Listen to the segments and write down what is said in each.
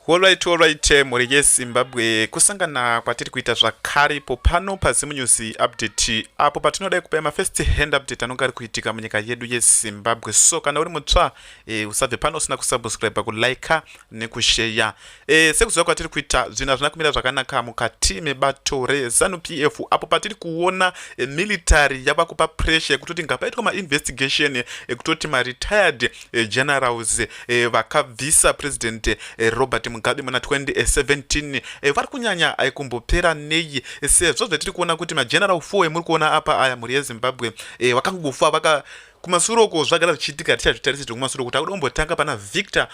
Alright, muri yeZimbabwe kusangana kwatiri kuita zvakare ipo pano paZimunews update apo patinodai kupa mafirst hand update anonga ari kuitika munyika yedu yeZimbabwe. So kana uri mutsva usabve pano usina kusubscribe, kulike nekushare. Sekuziva kwatiri kuita zvinhu hazvina kumira zvakanaka mukati mebato reZANU-PF apo patiri kuona military yava kupa pressure yekutoti ngapaitwa ma-investigation ekutoti ma-retired generals vakabvisa president Robert Mugabe muna 2017 vari kunyanya aikumbopera nei sezvo zvatiri kuona kuti mageneral 4 muri kuona apa aya muri yeZimbabwe vakangofa vaka kumasuro uko zvagara zvichiitika tichazvitarisira kumasuro kuti akudombotanga pana Victor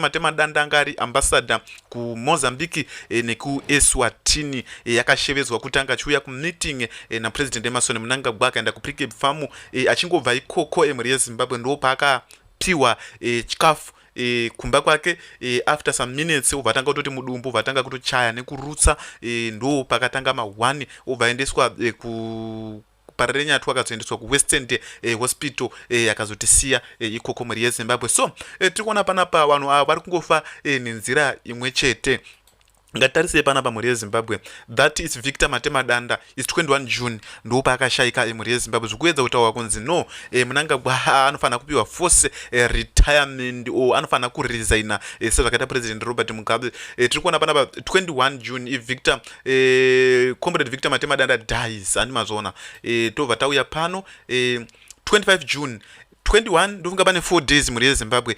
Matemadanda anga ari ambassador kuMozambique nekuEswatini yakashevezwa kutanga achiuya kumeeting napresident Emerson Mnangagwa akaenda kuprecap farm achingobva ikoko muri yeZimbabwe ndo paakapiwa chikafu kumba kwake after some minutes uvatanga kutoti mudumbu vatanga kutochaya nekurutsa ndo pakatanga ma1 uvaendeswa ku Parenyatu akazoendeswa kuWestern Hospital yakazotisiya ikoko muri yeZimbabwe. So tikuona panapa vanhu ava vari kungofa nenzira imwe chete. Ngatarise panapa muri yeZimbabwe, that is Victor Matemadanda is 21 June ndo paakashayika muri yeZimbabwe zvikuedza kutaura kunzi no Mnangagwa anofana kupiwa force retirement o anofana kuresigna sezvakaita president Robert Mugabe. Tiri kuona panapa 21 June Victor comrade Victor Matemadanda dies ani mazona tobva tauya pano 25 June 21 ndofunga pane 4 days muri yeZimbabwe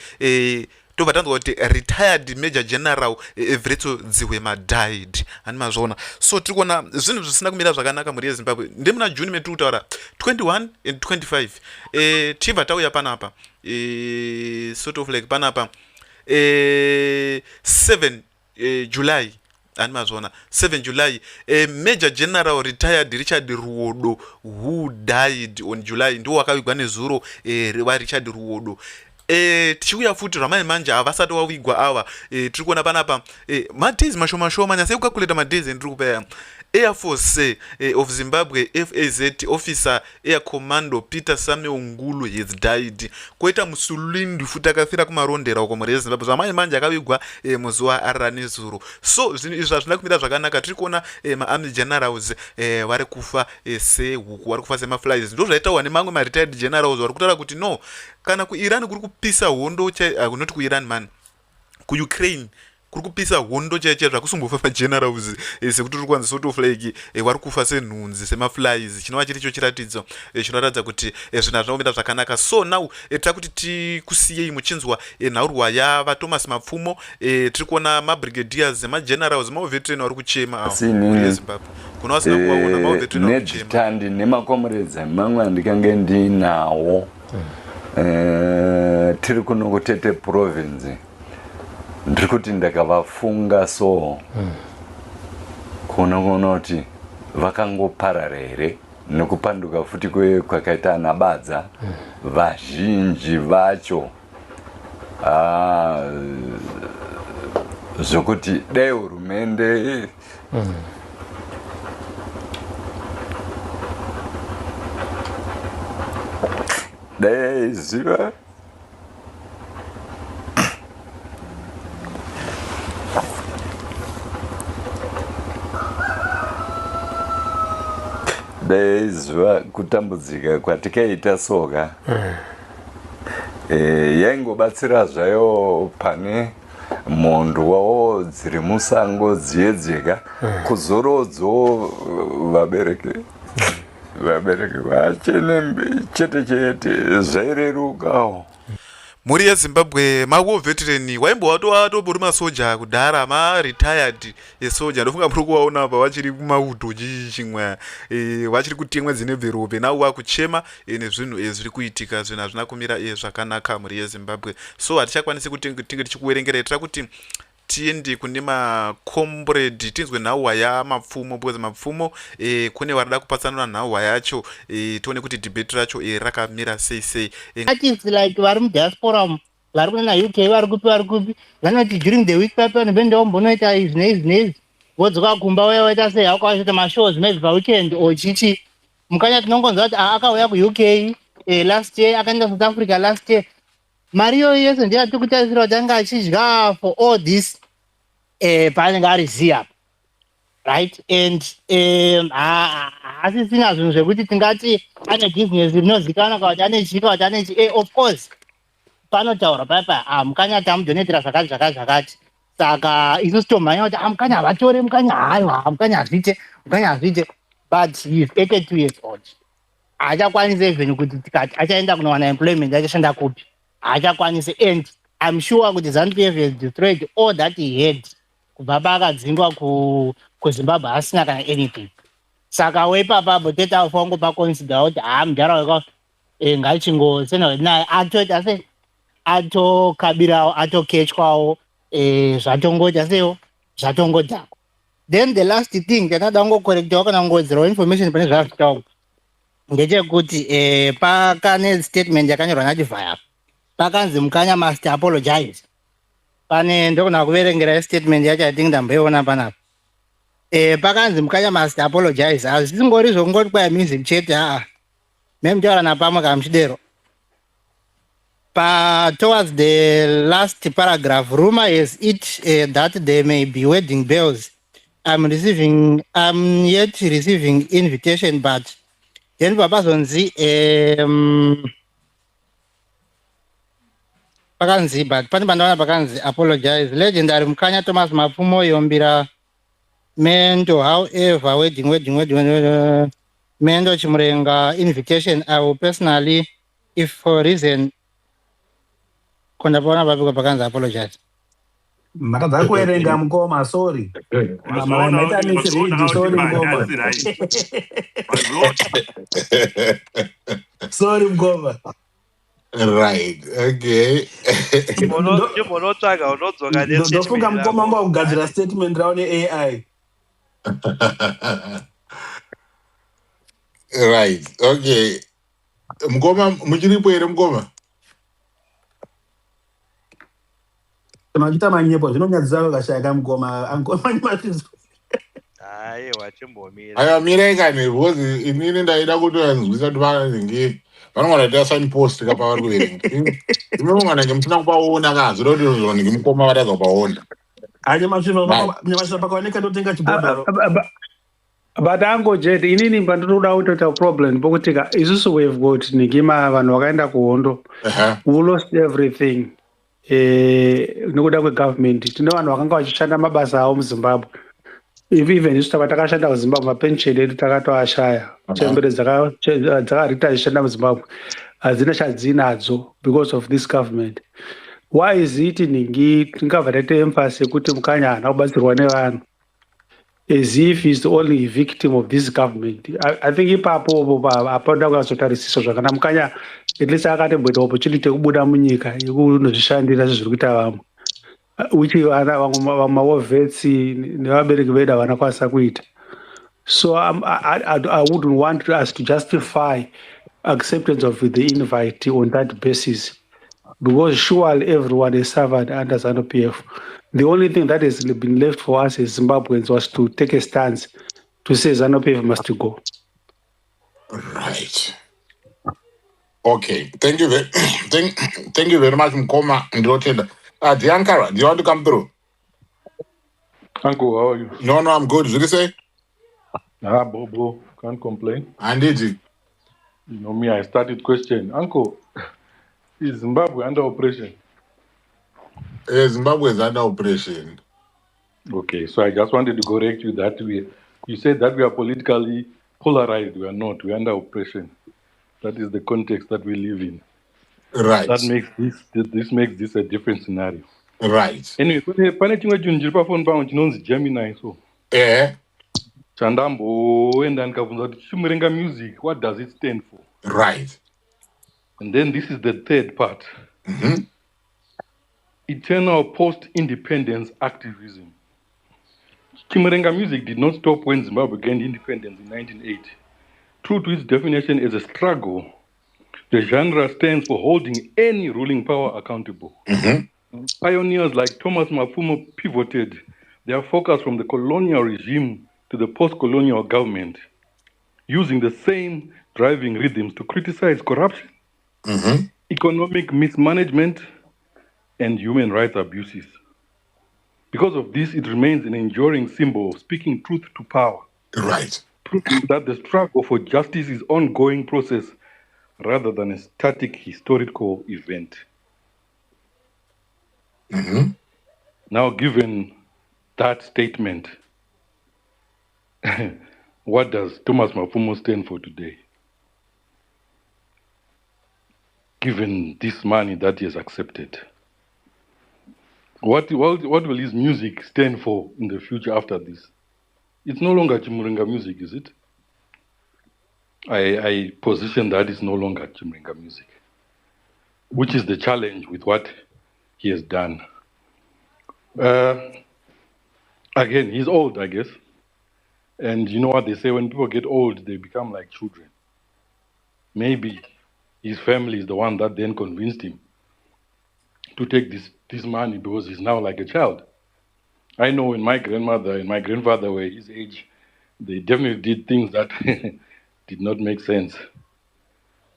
tobva tanzwa kuti retired major general Everetso Dziwema died ani mazvona. So tiri kuona zvinhu zvisina kumira zvakanaka muri yeZimbabwe. Ndemuna June metiri kutaura 21 and 25 tibva tauya panapa sort of like panapa 7 July ani mazvona 7 July Major General retired Richard Ruodo who died on July ndo wakavigwa nezuro wa Richard Ruodo. Tichiuya futi ramai manje havasati wavigwa ava tiri kuona panapa madhays mashoma nyase kukakuleta madhays ndiri kupa Air Force of Zimbabwe FAZ officer Air Commando Peter Samuel Ngulu has died. Koita musulindi futi akafira kumarondera uko muri yeZimbabwe zvamai manje akavigwa muzuva aranezuro. So zvinhu izvi hazvina kumira zvakanaka. Tiri kuona ma-army generals vari kufa sehuku, vari kufa semaflies. Ndo zvaitawa nemamwe ma-retired generals vari kutaura kuti no kana kuIran kuri kupisa hondo not kuIran man kuUkraine kuri kupisa hondo chaiche zvakusumbofa magenerals sekuti tiri kuwanza sort of like vari kufa senhunzi semaflies chinova chiri cho chiratidzo chinoratidza kuti zvinhu hazvinakumira zvakanaka. So now tiri kuti tikusiyei muchinzwa nhaurwa yavaThomas Mapfumo. Tiri kuona mabrigadiers magenerals maoveteran vari kuchema yeZimbabwe kuna vasina kuvaona maoveteran vari kuchema netandi nemacomrades mamwe andikange ndinawo tiri kuno kuTete province ndiri kuti ndakavafunga so kuona kuti vakangoparara here nekupanduka futi kwakaita anabadza vazhinji vacho zvokuti dai hurumende dai ziva daizwa kutambudzika kwatikaita soka yaingobatsira zvayo pane mhondo wawo dziri musango dziedzeka kuzorodzo vabereki vachene chete zvairerukawo. Muri yeZimbabwe ma-war veteran waimbowatobori masoja kudhara ma-retired esoja ndofunga muri kuvaona apa vachiri kumauto chimwe vachiri kutemwa dzinebverope navo vakuchema nezvinhu zviri kuitika zvinhu hazvina kumira zvakanaka muri yeZimbabwe. So hatichakwanisi kuti tinge tichikuverengerai tira kuti tiende kune macomrade tinzwe nhauhwa yaMapfumo because Mapfumo kune varida kupatsanura nhauhwa yacho tione kuti debate racho rakamira sei. Artists like vari mudiaspora vari kuna UK vari kupi vanoti during the week papa ndoendawo mbonoita izvi neizvi vodzoka kumba uya waita sei haukawaita mashows maybe paweekend or chichi mukanya tinongonzwa kuti akauya kuUK last year akaenda South Africa last year mari iyoyo yese ndiyo atiri kutarisira kuti anga achidya for all this paanenge ari ziya, right? And hasisina zvinhu zvekuti tingati ane bhizinesi rinozikanwa kana kuti ane chii kana kuti ane chii. Of course panotaura paipa mukanya ati amudonetera zvakati zvakati zvakati, saka isusu tomhanya kuti mukanya havatore, mukanya hayo, mukanya hazviite, mukanya hazviite, but he is 82 years old. Haachakwanisi even kuti tikati achaenda kunowana employment achashanda kupi, haachakwanisi. And I'm sure kuti ZANU-PF has destroyed all that he had kubva paakadzingwa kuzimbabwe asina kana anything. Saka weipapapo tete afa wangopa consider kuti mudhara ngachingosena naye atoti ase atokabirawo atoketywawo zvatongoti asewo zvatongodhako. Then the last thing ndanoda kungokorektawo kana kungodzerawo information pane zvazvitawo ngechekuti pakane statement yakanyorwa nachivhaya pakanzi mukanya must apologize. Pane ndokona kuverengera statement yacho atingi ndamboiona panapa. Pakanzi mukanya must apologize, hazvisingori zvokungoti kwaya music chete, memutaura napamwe kamuchidero. Towards the last paragraph, rumor is it that there may be wedding bells. I'm yet receiving invitation, but then papazonzi pakanzi, but pani pandaona pakanzi apologize. Legendary mukanya Thomas Mapfumo yombira mendo, however, wedding mendo chimurenga invitation. I will personally, if for reason kondapaona papiko pakanzi apologize. Makadza kuerenga mukoma, sorry. Sorry mukoma. Sorry mukoma. Right, okay. Ndofunga mukoma mba kugadzira statement rawo ne-AI. Right, okay. Mukoma, muchiripo here mukoma? Machita manyepo zvinonyadzisa kashaka mukoma ankomanyimatizo. Aya mirekani because inini ndaida kutoyanzwisa kuti vanenge vanongana ta sign post kapa vari kuverenga. Imwe nge musina kupaona kazi roti nge mukoma vataza kupaona. Anye mashino pakaoneka ndotenga chibhodharo. But Uncle Jet, inini pandoda kutota problem pokutika isusu we've got nigima vanhu vakaenda kuhondo who lost everything nekuda kwegovernment. Tine vanhu vakanga vachishanda mabasa avo muZimbabwe. Even isu tava takashanda kuZimbabwe, mapensheni edu takatoashaya. Chembere dzakarita achishanda muZimbabwe hadzina chadzinadzo because of this government. Why is it ningi tingabva taita emphasis yekuti mukanya haana kubatsirwa nevanhu as if he's the only victim of this government? I think ipapo apanda kuzotarisiswa zvakana. Mukanya at least akatomboita opportunity yekubuda munyika yekunozvishandira zviri kuita vamwe, which vamwe mavetsi nevabereki vedu havanakwanisa kuita. So I wouldn't want us to justify acceptance of the invite on that basis, because surely everyone has suffered under ZANU-PF. The only thing that has been left for us as Zimbabweans was to take a stance to say ZANU-PF must go. Right. Okay. Thank you very much, Mkoma. Diankara, do you want to come through? Uncle, how are you? No, I'm good. What did you say? Bobo, can't complain. And did you? You know me, I started question. Uncle, is Zimbabwe under operation? Zimbabwe is under operation. Okay, so I just wanted to correct you that you said that we are politically polarized. We are not. We are under oppression. That is the context that we live in. Right. That makes this a different scenario. Right. Anyway, pane chimwe chinhu chiri pafoni pangu chinonzi Gemini so. Chandamboenda ndikabvunza kuti chimurenga music, what does it stand for? Right. And then this is the third part. Eternal post-independence activism. Chimurenga music did not stop when Zimbabwe gained independence in 1980. True to its definition as a struggle, the genre stands for holding any ruling power accountable. Pioneers like Thomas Mapfumo pivoted their focus from the colonial regime to the post-colonial government, using the same driving rhythms to criticize corruption, economic mismanagement, and human rights abuses. Because of this, it remains an enduring symbol of speaking truth to power. Right. Proving that the struggle for justice is an ongoing process rather than a static historical event. Mm-hmm. Now, given that statement, what does Thomas Mafumo stand for today? Given this money that he has accepted, what will his music stand for in the future after this? It's no longer Chimurenga music, is it? I position that it's no longer Chimurenga music, which is the challenge with what he has done. Again, he's old, I guess. And you know what they say, when people get old, they become like children. Maybe his family is the one that then convinced him to take this money because he's now like a child. I know when my grandmother and my grandfather were his age, they definitely did things that did not make sense.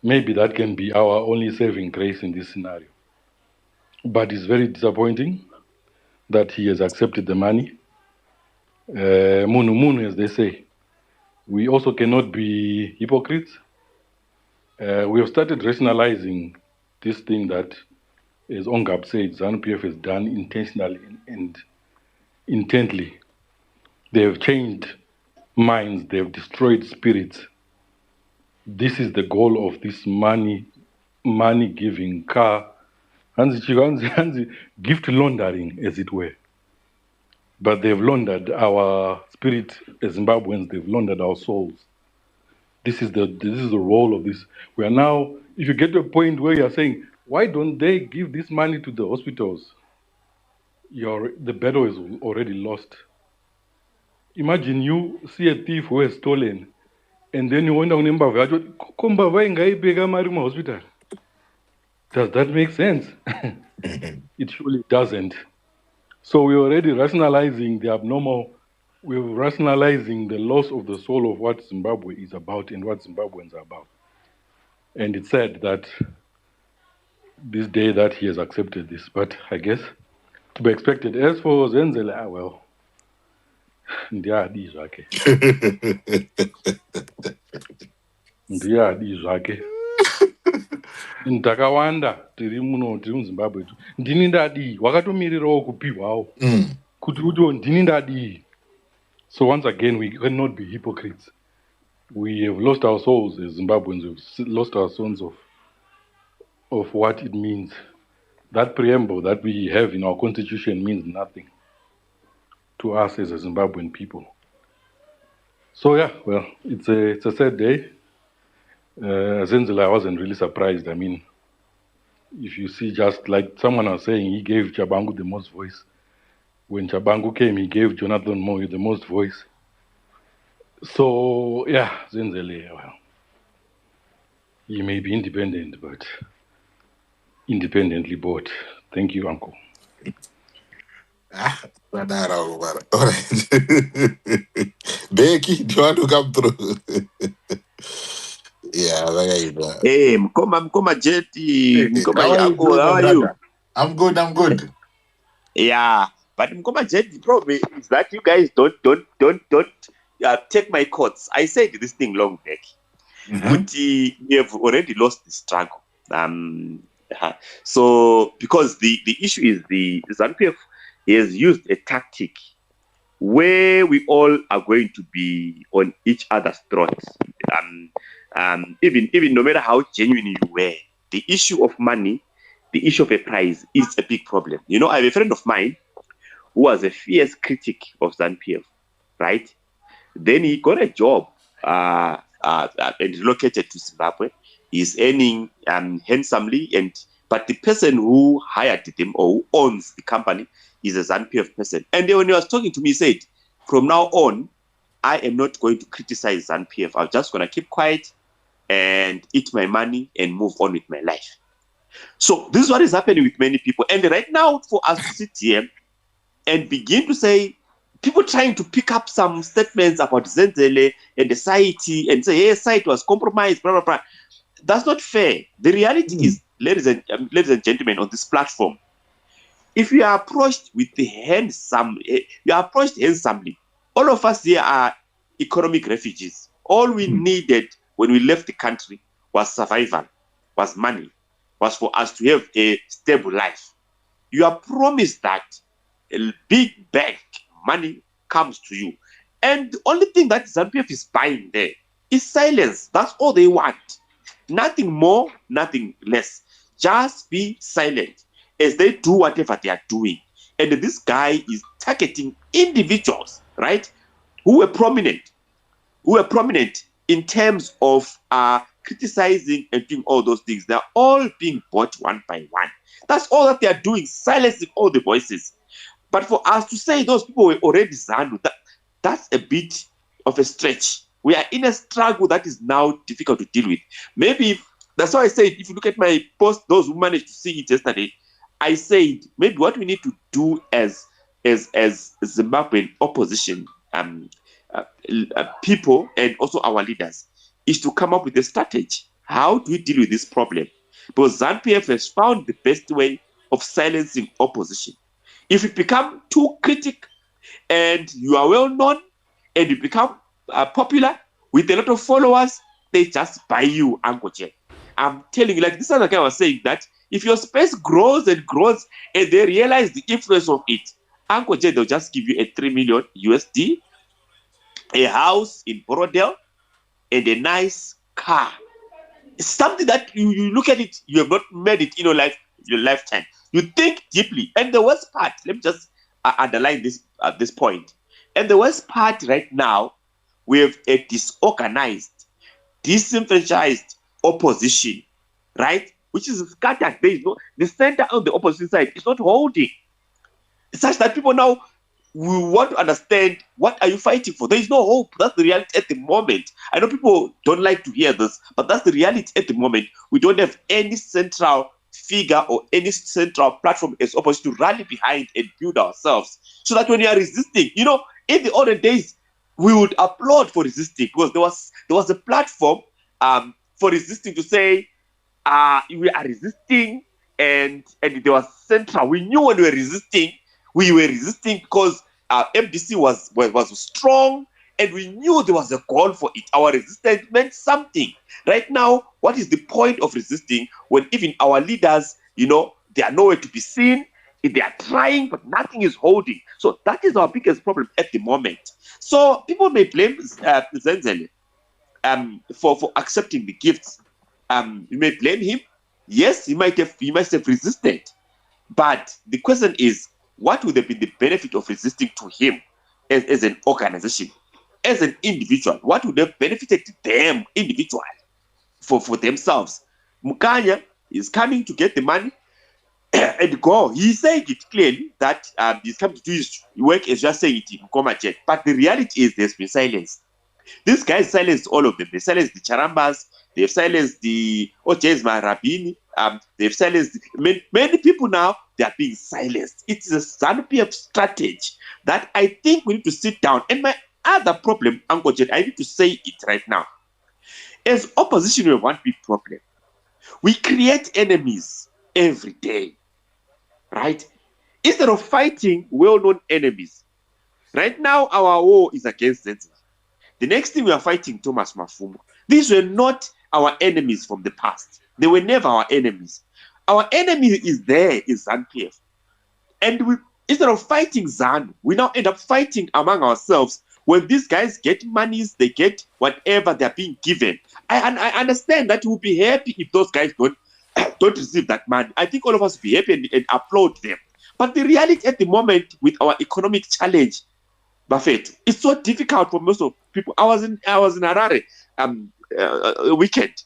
Maybe that can be our only saving grace in this scenario. But it's very disappointing that he has accepted the money. Munu munu, as they say. We also cannot be hypocrites. We have started rationalizing this thing that, as Ongab said, ZANU-PF has done intentionally and intently. They have changed minds, they have destroyed spirits. This is the goal of this money-giving car, gift laundering, as it were. But they've laundered our spirit as Zimbabweans, they've laundered our souls. This is the role of this. We are now, if you get to a point where you're saying, why don't they give this money to the hospitals? The battle is already lost. Imagine you see a thief who has stolen, and then you wonder on hospital. Does that make sense? It surely doesn't. So we're already rationalizing the abnormal. We're rationalizing the loss of the soul of what Zimbabwe is about and what Zimbabweans are about. And it's sad that this day that he has accepted this, but I guess to be expected. As for Zenzele, well, ndiyadi zvake. Ndiyadi zvake. Ndakawanda tiri muZimbabwe. Ndini ndadi wakatomirirawo kupiwawo. Kuti uto ndini ndadi. So once again, we cannot be hypocrites. We have lost our souls as Zimbabweans. We've lost our sense of what it means. That preamble that we have in our constitution means nothing to us as a Zimbabwean people. So yeah, well, it's a sad day. Zenzele, I wasn't really surprised. I mean, if you see, just like someone was saying, he gave Chabangu the most voice. When Chabangu came, he gave Jonathan Moyo the most voice. So yeah, Zenzele, well, he may be independent, but independently bought. Thank you, Uncle. All right. Becky, do you want to come through? Yeah, there you go. Hey, Mkoma Jetty, Mkoma Uncle, how are you? I'm good. Yeah, but Mkoma Jetty, problem is that you guys don't take my quotes. I said this thing long back. But we have already lost the struggle. So because the issue is the ZANU-PF has used a tactic where we all are going to be on each other's throats. Even no matter how genuine you were, the issue of money, the issue of a prize is a big problem. You know, I have a friend of mine who was a fierce critic of ZANU-PF, right? Then he got a job and relocated to Zimbabwe. He's earning handsomely, but the person who hired him or who owns the company is a ZANU-PF person. And then when he was talking to me, he said, from now on, I am not going to criticize ZANU-PF. I'm just going to keep quiet and eat my money and move on with my life. So this is what is happening with many people. And right now, for us to sit here and begin to say, people trying to pick up some statements about Zenzele and the site and say, hey, site was compromised, blah, blah, blah. That's not fair. The reality is ladies and gentlemen, on this platform, if you are approached with the handsomely, all of us here are economic refugees. All we needed when we left the country was survival, was money, was for us to have a stable life. You are promised that a big bank money comes to you. And the only thing that ZANU-PF is buying there is silence. That's all they want. Nothing more, nothing less. Just be silent as they do whatever they are doing. And this guy is targeting individuals, right, who were prominent in terms of criticizing and doing all those things. They're all being bought one by one. That's all that they are doing, silencing all the voices. But for us to say those people were already ZANU, that's a bit of a stretch. We are in a struggle that is now difficult to deal with. Maybe that's why I said, if you look at my post, those who managed to see it yesterday, I said maybe what we need to do as Zimbabwean opposition people and also our leaders is to come up with a strategy. How do we deal with this problem? Because ZANU-PF has found the best way of silencing opposition. If you become too critical and you are well known and you become popular with a lot of followers, they just buy you, Uncle Jen. I'm telling you, like this other guy was saying, that if your space grows and grows and they realize the influence of it, Uncle Jen, they'll just give you a 3 million USD, a house in Borodale, and a nice car. It's something that you look at it, you have not made it in your lifetime. You think deeply. And the worst part, let me just underline this point. And the worst part right now, we have a disorganized, disenfranchised opposition, right? Which is scattered. There is the center of the opposition side is not holding. It's such that people now we want to understand, what are you fighting for? There is no hope. That's the reality at the moment. I know people don't like to hear this, but that's the reality at the moment. We don't have any central figure or any central platform as opposed to rally behind and build ourselves. So that when we are resisting, in the olden days, we would applaud for resisting because there was a platform for resisting to say we are resisting and there was central. We knew when we were resisting because MDC was strong and we knew there was a goal for it. Our resistance meant something. Right now, what is the point of resisting when even our leaders, they are nowhere to be seen? They are trying, but nothing is holding. So that is our biggest problem at the moment. So people may blame Zenzele for accepting the gifts. You may blame him. Yes, he might have resisted. But the question is, what would have been the benefit of resisting to him as an organization, as an individual? What would have benefited them individually for themselves? Mukanya is coming to get the money and go. He said it clearly that he's coming to do his work as just saying it in Komajet. But the reality is there's been silence. These guys silenced all of them. They silenced the Charambas. They've silenced the Ojesma Rabini. They've silenced many people now. They are being silenced. It's a ZANU-PF strategy that I think we need to sit down. And my other problem, Uncle Jen, I need to say it right now. As opposition, we have one big problem. We create enemies every day, right? Instead of fighting well-known enemies. Right now, our war is against Zenzele. The next thing we are fighting, Thomas Mafumo. These were not our enemies from the past. They were never our enemies. Our enemy is there, is ZANU-PF. And instead of fighting ZANU, we now end up fighting among ourselves. When these guys get monies, they get whatever they're being given. I understand that we'll be happy if those guys don't receive that money. I think all of us will be happy and applaud them. But the reality at the moment with our economic challenge, Buffett, it's so difficult for most of people. I was in Harare a weekend.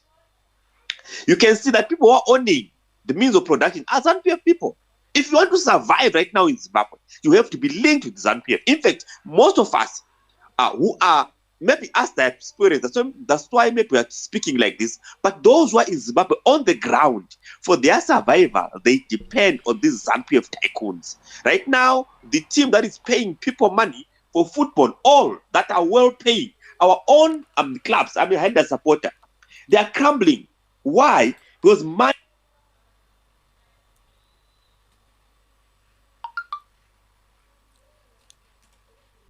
You can see that people who are owning the means of production are ZANU-PF people. If you want to survive right now in Zimbabwe, you have to be linked with ZANU-PF. In fact, most of us who are maybe us that experience, that's why maybe we are speaking like this. But those who are in Zimbabwe on the ground, for their survival, they depend on these ZANU-PF tycoons. Right now, the team that is paying people money for football, all that are well paying, our own clubs, I had a supporter, they are crumbling. Why? Because money